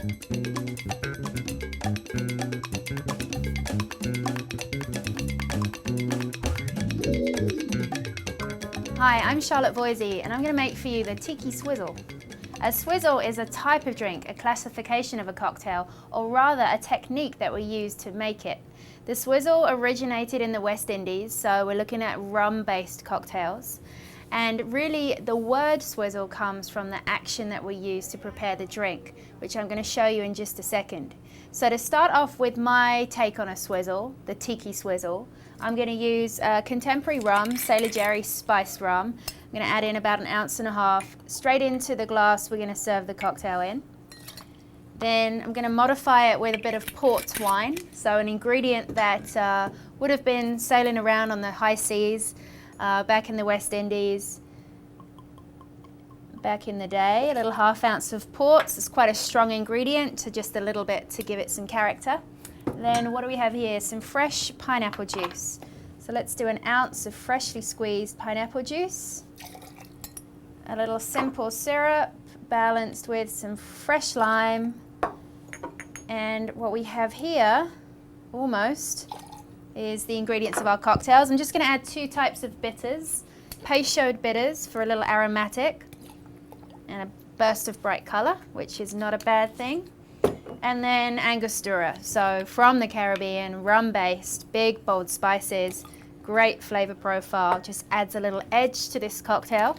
Hi, I'm Charlotte Voisey and I'm going to make for you the Tiki Swizzle. A swizzle is a type of drink, a classification of a cocktail, or rather a technique that we use to make it. The swizzle originated in the West Indies, so we're looking at rum-based cocktails. And really the word swizzle comes from the action that we use to prepare the drink, which I'm going to show you in just a second. So to start off with my take on a swizzle, the Tiki Swizzle, I'm going to use contemporary rum, Sailor Jerry spiced rum. I'm going to add in about 1.5 ounces straight into the glass we're going to serve the cocktail in. Then I'm going to modify it with a bit of port wine, so an ingredient that would have been sailing around on the high seas back in the West Indies back in the day. A little 1/2 ounce of port. It's quite a strong ingredient, to just a little bit to give it some character. Then what do we have here? Some fresh pineapple juice. So let's do 1 ounce of freshly squeezed pineapple juice. A little simple syrup balanced with some fresh lime. And what we have here, almost, is the ingredients of our cocktails. I'm just going to add 2 types of bitters. Peychaud bitters for a little aromatic and a burst of bright colour, which is not a bad thing. And then Angostura, so from the Caribbean, rum-based, big, bold spices, great flavour profile, just adds a little edge to this cocktail.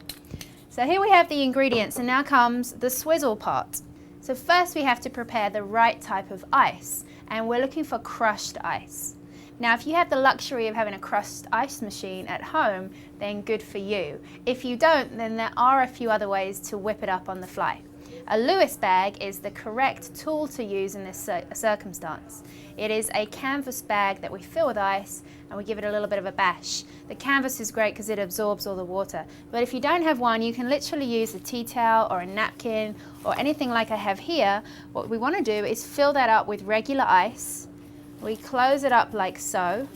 So here we have the ingredients, and now comes the swizzle part. So first we have to prepare the right type of ice, and we're looking for crushed ice. Now if you have the luxury of having a crushed ice machine at home, then good for you. If you don't, then there are a few other ways to whip it up on the fly. A Lewis bag is the correct tool to use in this circumstance. It is a canvas bag that we fill with ice and we give it a little bit of a bash. The canvas is great because it absorbs all the water, but if you don't have one, you can literally use a tea towel or a napkin or anything like I have here. What we want to do is fill that up with regular ice. We close it up like so,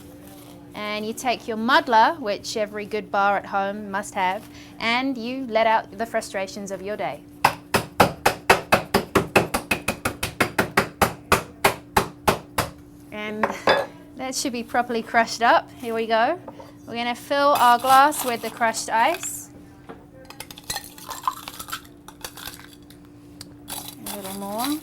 and you take your muddler, which every good bar at home must have, and you let out the frustrations of your day. And that should be properly crushed up. Here we go. We're going to fill our glass with the crushed ice. A little more.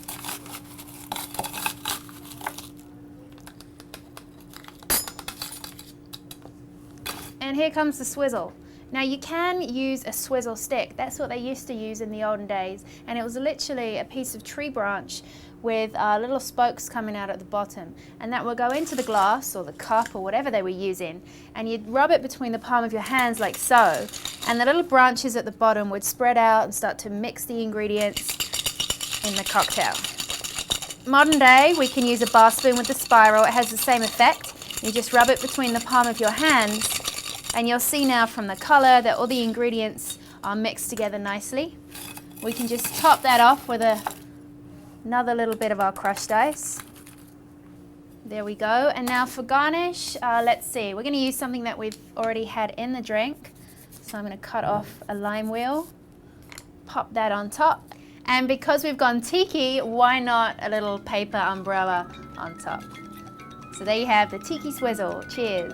And here comes the swizzle. Now you can use a swizzle stick. That's what they used to use in the olden days. And it was literally a piece of tree branch with little spokes coming out at the bottom, and that will go into the glass or the cup or whatever they were using, and you'd rub it between the palm of your hands like so, and the little branches at the bottom would spread out and start to mix the ingredients in the cocktail. Modern day we can use a bar spoon with the spiral. It has the same effect. You just rub it between the palm of your hands and you'll see now from the colour that all the ingredients are mixed together nicely. We can just top that off with another little bit of our crushed ice. There we go. And now for garnish, let's see. We're going to use something that we've already had in the drink. So I'm going to cut off a lime wheel, pop that on top. And because we've gone tiki, why not a little paper umbrella on top? So there you have the Tiki Swizzle. Cheers.